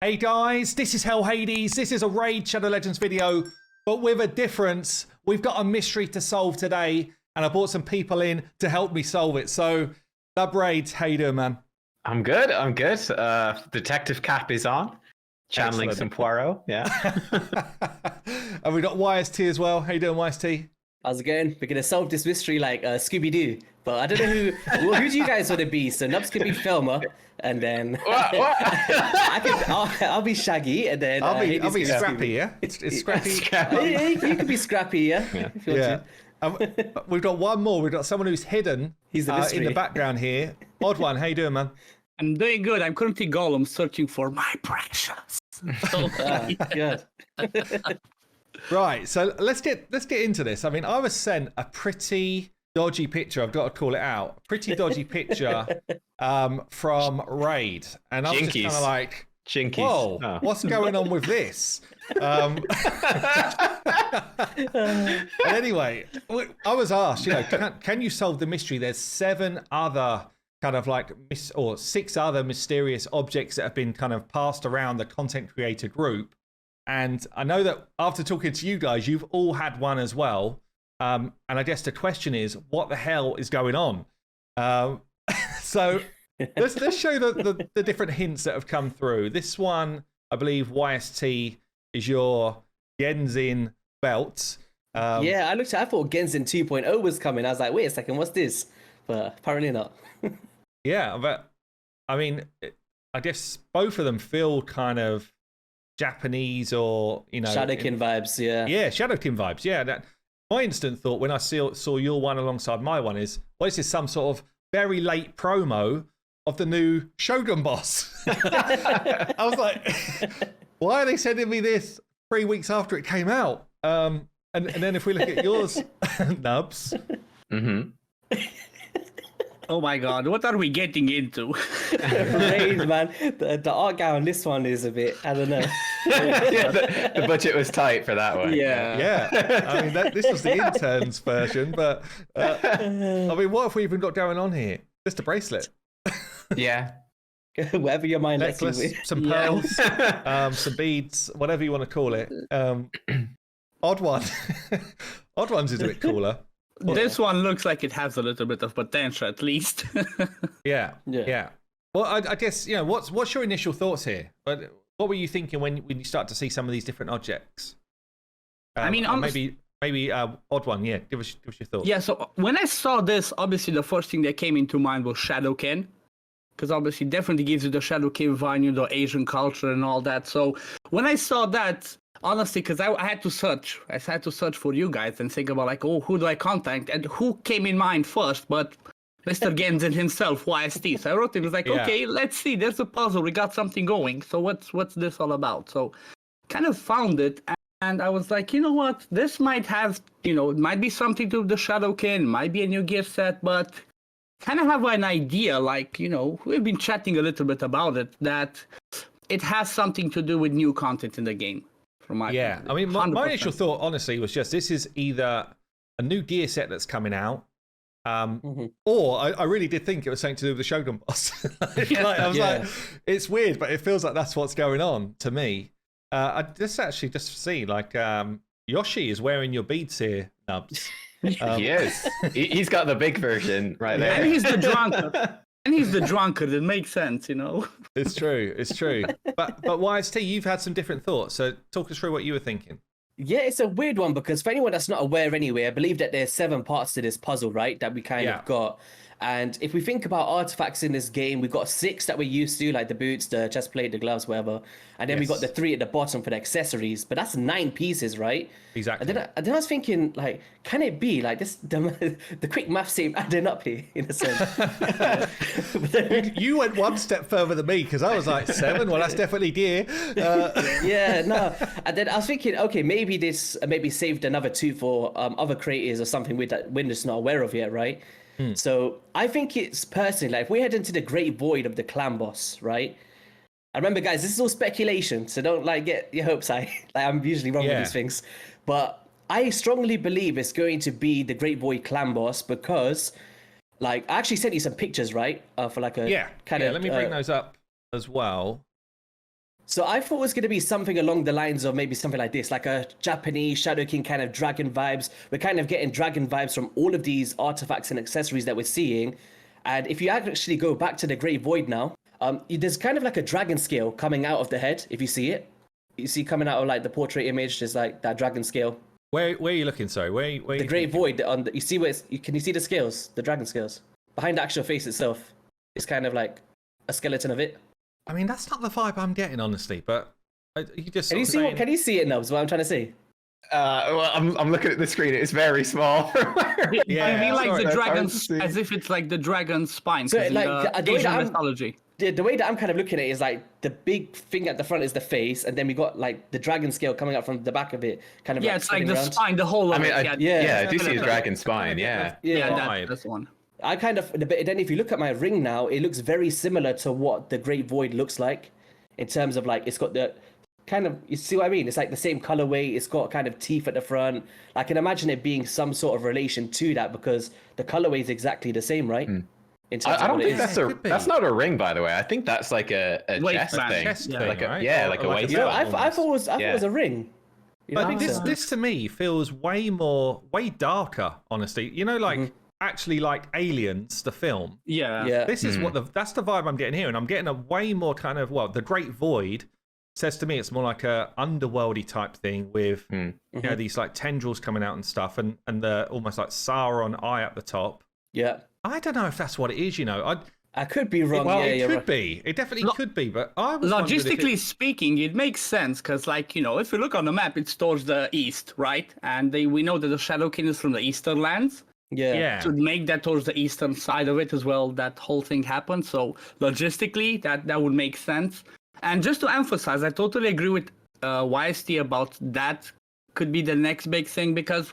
Hey guys, this is Hell Hades. This is a Raid Shadow Legends video, but with a difference. We've got a mystery to solve today, and I brought some people in to help me solve it. So, Dub Raids, how you doing, man? I'm good. Detective Cap is on. Channeling some Poirot, yeah. And we got YST as well. How you doing, YST? How's it going? We're gonna solve this mystery like Scooby-Doo. But I don't know who do you guys want to be? So Nubs could be Thelma, and then I'll be Shaggy, and then I'll be Scrappy, yeah? It's Scrappy. You could be Scrappy, yeah? If you want to. We've got one more. We've got someone who's hidden He's the mystery. in the background here. Odd one, how you doing, man? I'm doing good. I'm currently Gollum searching for my precious. Good. Right, so let's get into this. I mean, I was sent a pretty dodgy picture. I've got to call it out. Pretty dodgy picture from Raid, and I was just kind of like, Jinkies. whoa, what's going on with this? And anyway, I was asked, can you solve the mystery? There's 7 other kind of like or 6 other mysterious objects that have been kind of passed around the content creator group. And I know that after talking to you guys, you've all had one as well. And I guess the question is, what the hell is going on? So let's show the different hints that have come through. This one, I believe, YST is your Genzin belt. Yeah, I thought Genzin 2.0 was coming. I was like, wait a second, what's this? But apparently not. Yeah, but I mean, I guess both of them feel kind of Japanese or, Shadowkin vibes, yeah. Yeah, Shadowkin vibes, yeah. My instant thought when I saw your one alongside my one is, what is this, some sort of very late promo of the new Shogun boss? I was like, why are they sending me this 3 weeks after it came out? And then if we look at yours, Nubs. Mm-hmm. Oh my god, what are we getting into? Raid, man. The art guy on this one is a bit, I don't know. Yeah, the budget was tight for that one. Yeah. I mean, this was the intern's version, but I mean, what have we even got going on here? Just a bracelet. Yeah. Whatever your mind lets you with. Some pearls, some beads, whatever you want to call it. Odd one. Odd one's is a bit cooler. This one looks like it has a little bit of potential, at least. Yeah. Well, I guess, what's your initial thoughts here? What were you thinking when you start to see some of these different objects? I mean, maybe Odd one, yeah. Give us your thoughts. Yeah, so when I saw this, obviously the first thing that came into mind was Shadowkin. Because obviously definitely gives you the Shadowkin vibe, the Asian culture and all that. So when I saw that, honestly, because I had to search. I had to search for you guys and think about like, oh, who do I contact? And who came in mind first? But Mr. Genzin himself, YST. So I wrote him, it was like, okay, let's see. There's a puzzle. We got something going. So what's this all about? So kind of found it. And I was like, you know what? This might have, it might be something to do with the Shadowkin. Might be a new gift set. But kind of have an idea, like, we've been chatting a little bit about it, that it has something to do with new content in the game. Yeah, I mean, my initial thought, honestly, was just this is either a new gear set that's coming out, or I really did think it was something to do with the Shogun boss. I was like, it's weird, but it feels like that's what's going on to me. I just see like Yoshi is wearing your beads here, Nubs. He is. He's got the big version right there. And he's the drunkard. It makes sense, It's true. But YST, you've had some different thoughts. So talk us through what you were thinking. Yeah, it's a weird one because for anyone that's not aware anyway, I believe that there's 7 parts to this puzzle, right? That we kind of got. And if we think about artifacts in this game, we've got 6 that we're used to, like the boots, the chest plate, the gloves, whatever. And then we got the 3 at the bottom for the accessories. But that's 9 pieces, right? Exactly. And then I was thinking, like, can it be like this? The quick maths ain't adding up here, in a sense. You went one step further than me because I was like 7. Well, that's definitely gear. Yeah, no. And then I was thinking, okay, maybe this maybe saved another 2 for other creators or something that we're just not aware of yet, right? So I think it's personally, like, if we head into the great void of the clan boss, right? I remember, guys, this is all speculation, so don't get your hopes high. Like, I'm usually wrong with these things, but I strongly believe it's going to be the Great Void clan boss because, like, I actually sent you some pictures, right? For like a kind of. Let me bring those up as well. So I thought it was going to be something along the lines of maybe something like this, like a Japanese Shadow King kind of dragon vibes. We're kind of getting dragon vibes from all of these artifacts and accessories that we're seeing. And if you actually go back to the Great Void now, there's kind of like a dragon scale coming out of the head, if you see it. You see coming out of like the portrait image, there's like that dragon scale. Where are you looking? Sorry, where The you Great Void, you see where can you see the scales, the dragon scales? Behind the actual face itself, it's kind of like a skeleton of it. I mean, that's not the vibe I'm getting, honestly. But you just Can you see can you see it now? Is what I'm trying to say. Well, I'm looking at the screen. It's very small. Yeah, I mean, like sorry, the that's hard dragon, to see. as if it's like the dragon spine. So, 'cause in like, the the way Asian that I'm- mythology. The way that I'm kind of looking at it is like the big thing at the front is the face, and then we got like the dragon scale coming out from the back of it, kind of Yeah, like it's like spinning the around. spine, the whole of I mean, it. I yeah, do see a definitely. dragon spine. Yeah. Yeah, vibe. That's the one. I kind of, but then if you look at my ring now, it looks very similar to what the Great Void looks like, in terms of like it's got the kind of, you see what I mean? It's like the same colorway. It's got kind of teeth at the front. I can imagine it being some sort of relation to that because the colorway is exactly the same, right? In terms I of don't what it think is. that's It could be. that's not a ring, by the way. I think that's like a chest Waistband. thing. Chest Yeah. thing, Like a- right? yeah, Or like a like waistband. No, I thought it was Yeah. a ring. You But know? this to me feels way darker, honestly. You know, like actually like Aliens, the film. Yeah. Yeah. This is that's the vibe I'm getting here, and I'm getting a way more kind of the Great Void says to me it's more like a underworldy type thing with you know these like tendrils coming out and stuff, and the almost like Sauron eye at the top. Yeah. I don't know if that's what it is. You know, I could be wrong. well, yeah, it you're could right. be. It definitely could be, but I was wondering if Logistically speaking, it makes sense because, like, you know, if you look on the map, it's towards the east, right? And we know that the Shadow King is from the eastern lands. yeah. To make that towards the eastern side of it as well, that whole thing happened. So logistically, that would make sense. And just to emphasize, I totally agree with YST about that could be the next big thing because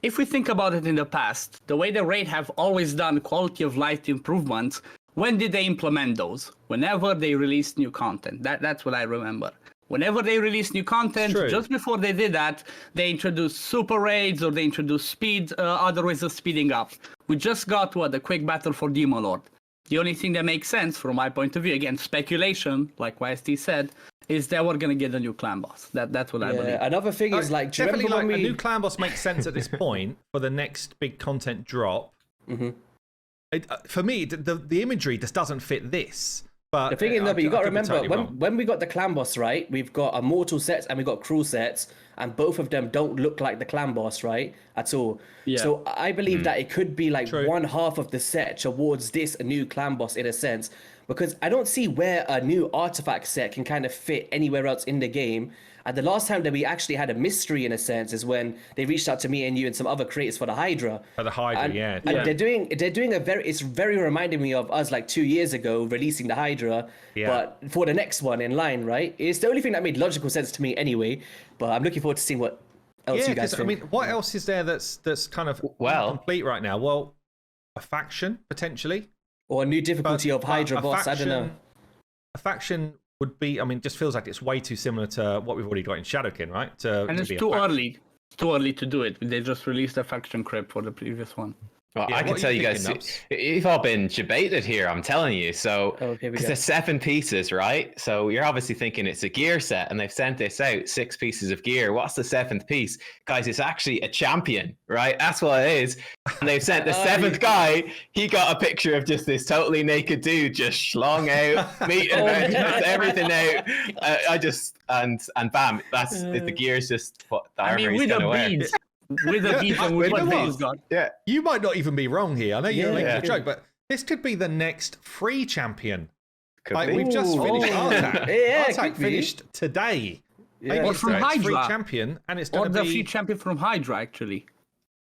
if we think about it in the past, the way the Raid have always done quality of life improvements, when did they implement those? Whenever they released new content. That's what I remember. Whenever they released new content, True. just before they did that, they introduced super raids or they introduced speed, other ways of speeding up. We just got the quick battle for Demon Lord. The only thing that makes sense from my point of view, again, speculation, like YST said, is that we're gonna get a new clan boss. That's what I believe. Yeah. Another thing is like, do you definitely remember like when a new clan boss makes sense at this point for the next big content drop. For me, the imagery just doesn't fit this. But The thing is, but you got to remember when when we got the clan boss, right? We've got a mortal sets and we got cruel sets, and both of them don't look like the clan boss, right? At all. Yeah. So I believe that it could be like True. one half of the set towards this a new clan boss in a sense, because I don't see where a new artifact set can kind of fit anywhere else in the game. And the last time that we actually had a mystery in a sense is when they reached out to me and you and some other creators for the Hydra. For the Hydra, and, yeah. And Yeah. they're doing a it's very reminding me of us like 2 years ago releasing the Hydra, Yeah. but for the next one in line, right? It's the only thing that made logical sense to me anyway. But I'm looking forward to seeing what else Yeah, you guys because think. I mean, what else is there that's kind of Well- complete right now? Well, a faction potentially. or a new difficulty of Hydra a boss. I don't know. A faction would be. I mean, just feels like it's way too similar to what we've already got in Shadowkin, right? And it's be a too faction. early. It's too early to do it. They just released a faction crypt for the previous one. Well, Yeah, I what can are tell you you guys, thinking, Nubs? you've all been debated here. I'm telling you. So, Oh, here we because go. there's 7 pieces, right? So you're obviously thinking it's a gear set, and they've sent this out 6 pieces of gear. What's the 7th piece, guys? It's actually a champion, right? That's what it is. And they've sent the 7th guy. He got a picture of just this totally naked dude, just schlong out, meat out, just everything out. I just and bam, that's the gear's just what the I armor mean, he's with the gonna wear. beads. With the beads and with you know what what? he's got. Yeah. You might not even be wrong here. I know you're making Yeah. a joke, but this could be the next free champion. Could Like be. we've just finished Ooh. Artak. Yeah, it Artak could be. finished today. Maybe Yeah. Or it's from the next free Hydra. champion, and it's Or going to the be. free champion from Hydra, actually.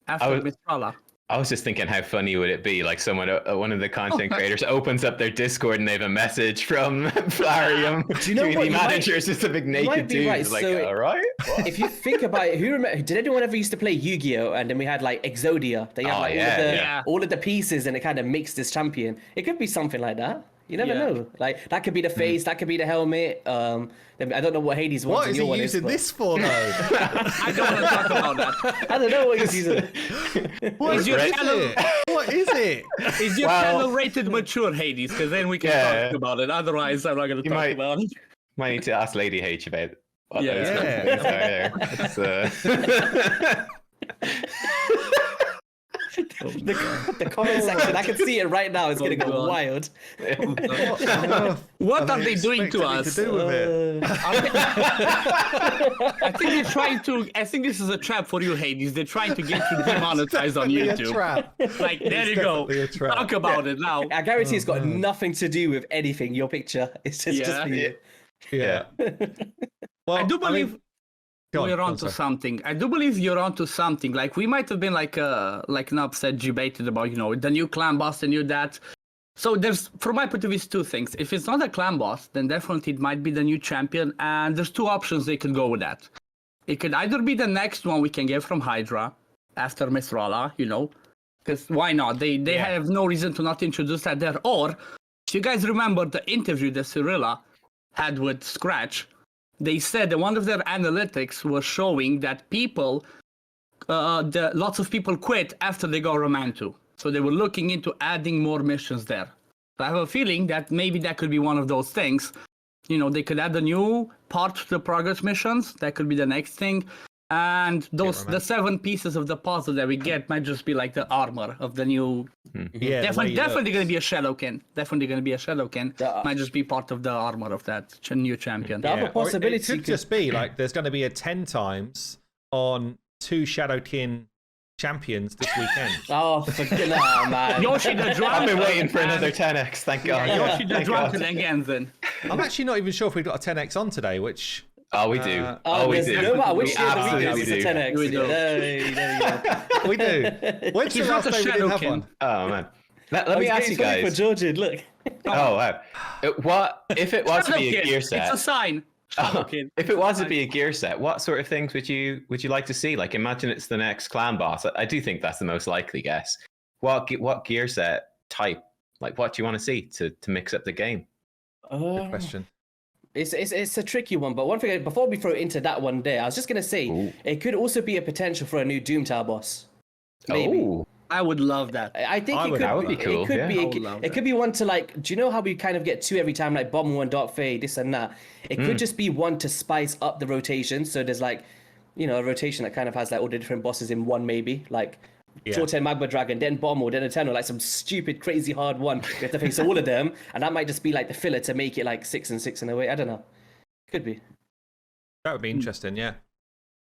After was- Mistrala. I was just thinking, how funny would it be? Like someone, one of the content creators, opens up their Discord and they have a message from Flarium Do you know what? the You manager. might- It's just a big might naked be dude. right. It's like, So- all right. If you think about it, did anyone ever used to play Yu-Gi-Oh? And then we had like Exodia. They had Oh, like yeah. all of the pieces, and it kind of makes this champion. It could be something like that. You never Yeah. know. Like that could be the face, that could be the helmet. I don't know what Hades wants. What in is your he one using but- this for, though? I don't want to talk about that. I don't know what he's using. What Is is your it? channel- What is it? Is your Well- channel rated mature, Hades? Because then we can Yeah. talk about it. Otherwise, I'm not going to You talk might- about it. Might need to ask Lady H about what Yeah. those Yeah. things are here. The comment section, I can see it right now. It's gonna go God. wild. What are they doing to us? To do with it? I think they're trying to. I think this is a trap for you, Hades. They're trying to get you demonetized on Definitely a YouTube. trap. Like, there you go. definitely a trap. Talk about it now. I guarantee it's got nothing to do with anything. Your picture, it's just Yeah. for you. Yeah. Well, I do believe mean, go on, we're go on, onto sorry. something. I do believe you're onto something. Like, we might have been like an upset debated about, the new clan boss, the new that. So there's, from my point of view, two things. If it's not a clan boss, then definitely it might be the new champion. And there's two options they could go with that. It could either be the next one we can get from Hydra after Misrala, because why not? They have no reason to not introduce that there. Or, if you guys remember the interview that Cyrilla had with Scratch, they said that one of their analytics was showing that lots of people quit after they got Romantu. So they were looking into adding more missions there. So I have a feeling that maybe that could be one of those things. They could add a new part to the progress missions. That could be the next thing. And the 7 pieces of the puzzle that we get might just be like the armor of the new. Yeah, Definitely going to be a Shadowkin. Definitely going to be a Shadowkin. The- Might just be part of the armor of that new champion. The other or it possibility could just be like there's going to be a 10 times on 2 Shadowkin champions this weekend. Oh, nah, man. Yoshi the Drunken. I've been waiting for another 10x. Thank God. Yoshi the Thank God. Drunken again then. I'm actually not even sure if we've got a 10x on today, which Oh, we do. Oh, we there's do. no matter which We day of the week it absolutely is, it's do. a 10x. We do. There you go. we do. When's the He's last not a day we didn't have Shadowkin. one? Oh man. Let me I was ask you getting something guys. for Georgian, look. Oh wow. What if it was to be a Shadowkin. gear It's set? a sign. Shadowkin. If it was to be a gear set, what sort of things would you like to see? Like, imagine it's the next clan boss. I do think that's the most likely guess. What gear set type? Like, what do you want to see to mix up the game? Good question. It's a tricky one, but one thing before we throw into that one there, I was just gonna say Ooh. it could also be a potential for a new Doom Tower boss. Maybe. Oh, I would love that. I think I it would- could that would be cool, It could yeah. be. I would love It that. could be one to like. Do you know how we kind of get 2 every time, like Bomb One, Dark Fade, this and that? It could just be one to spice up the rotation. So there's like, a rotation that kind of has like all the different bosses in one, maybe like. Yeah. Short-term Magma Dragon, then Bomb, then Eternal, like some stupid, crazy hard one. We have to face all of them, and that might just be like the filler to make it like 6 and 6 in a way. I don't know. Could be. That would be interesting, yeah.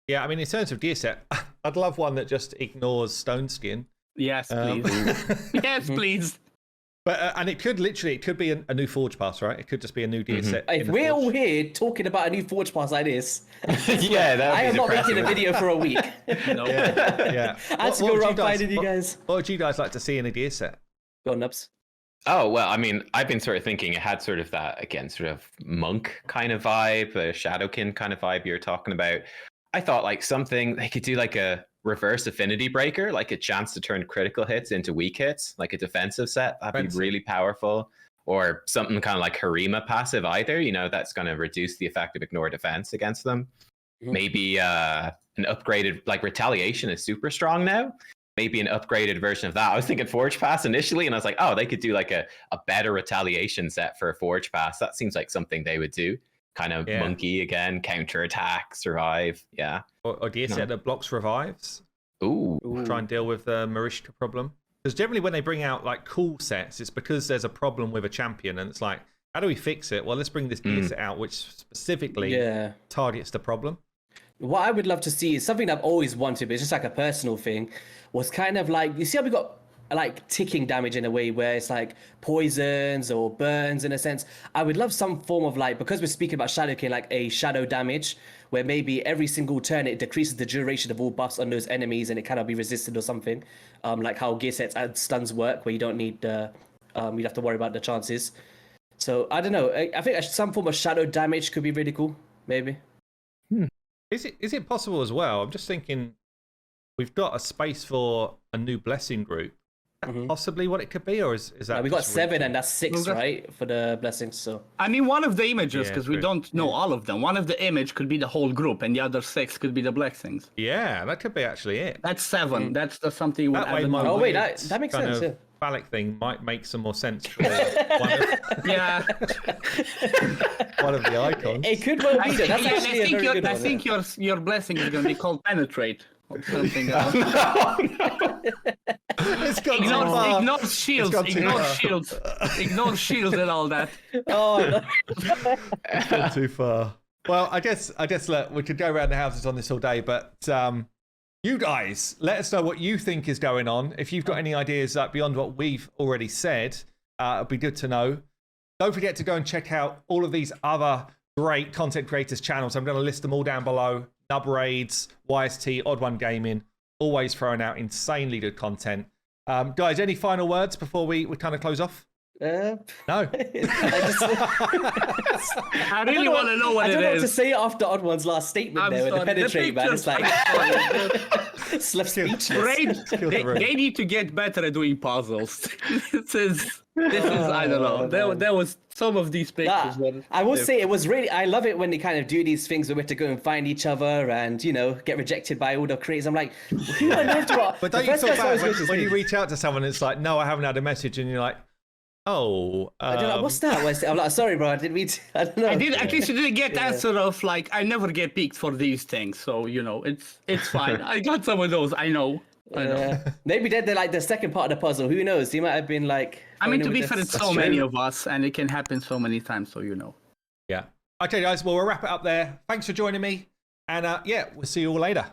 Yeah, I mean, in terms of gear set, I'd love one that just ignores Stone Skin. Yes, Um, please. Yes, please. But and it could be a new Forge Pass, right? It could just be a new gear set. If in the we're all Forge. here talking about a new Forge Pass like this, yeah. That I am not making a depressing. video for a week. No. Yeah. I had to What go would around finding you what- guys. What would you guys like to see in a gear set? Go on, Nubs. Oh, well, I mean, I've been sort of thinking it had sort of that, again, sort of monk kind of vibe, a Shadowkin kind of vibe you're talking about. I thought like something, they could do like a reverse affinity breaker, like a chance to turn critical hits into weak hits, like a defensive set. That'd Defensive. be really powerful. Or something kind of like Harima passive either, that's going to reduce the effect of ignore defense against them. Mhm. Maybe an upgraded, like retaliation is super strong now. Maybe an upgraded version of that. I was thinking Forge Pass initially, and I was like, oh, they could do like a better retaliation set for a Forge Pass. That seems like something they would do. Kind of Yeah. monkey again, counter attack, survive. Yeah. Or gear set that blocks revives? Ooh. Try and deal with the Marishka problem? Because generally when they bring out like cool sets, it's because there's a problem with a champion, and it's like, how do we fix it? Well, let's bring this gear set out, which specifically Yeah. targets the problem. What I would love to see is something I've always wanted, but it's just like a personal thing, was kind of like, you see how we got like ticking damage in a way where it's like poisons or burns in a sense. I would love some form of like, because we're speaking about Shadowkin, like a shadow damage where maybe every single turn it decreases the duration of all buffs on those enemies and it cannot be resisted or something. Like how gear sets and stuns work, where you don't need you'd have to worry about the chances. So I don't know. I think some form of shadow damage could be really cool, maybe. Is it possible as well? I'm just thinking we've got a space for a new blessing group, possibly what it could be, or is that? We got just 7, reaching? and that's 6, right, for the blessings. So I mean, one of the images, Yeah, because we true. don't know all of them. One of the image could be the whole group, and the other 6 could be the blessings. Yeah, that could be actually it. That's 7. That's the something. With That way, my Oh, wait, weird that makes kind sense, of yeah. phallic thing might make some more sense for Yeah. one of the icons. it could well be that. That's Yeah, actually a very good I one. think your blessing is going to be called penetrate or something else. It's gone too far. Ignore shields, gone too ignore far. shields, ignore shields and all that. Oh, no. It's gone too far. Well, I guess look, we could go around the houses on this all day, but you guys, let us know what you think is going on. If you've got any ideas beyond what we've already said, it'd be good to know. Don't forget to go and check out all of these other great content creators' channels. I'm going to list them all down below. Nub Raids, YST, Odd One Gaming, always throwing out insanely good content. Guys, any final words before we kind of close off? No. I I really want to know what I it don't know what to is. say after Odd One's last statement I'm there with the sorry. penetrate, man. It's pictures- like I'm it's left Kill- speechless. Raid, Kill the room. they need to get better at doing puzzles. this is I don't know. There was some of these pictures. Nah, were- I will say it was really. I love it when they kind of do these things where we have to go and find each other and get rejected by all the creators. I'm like, who on earth do I? But the don't you first feel person I was bad going to when you say- reach out to someone, it's like, no, I haven't had a message, and you're like, oh. I don't know, what's that? I'm like, sorry, bro. I didn't mean to. I don't know. I did at least you didn't get answer of like I never get picked for these things, so it's fine. I got some of those. I know. Maybe they're like the second part of the puzzle. Who knows? He might have been like. I mean, to going be with fair, this- it's so many of us, and it can happen so many times. So Yeah. Okay, guys. Well, we'll wrap it up there. Thanks for joining me. And yeah, we'll see you all later.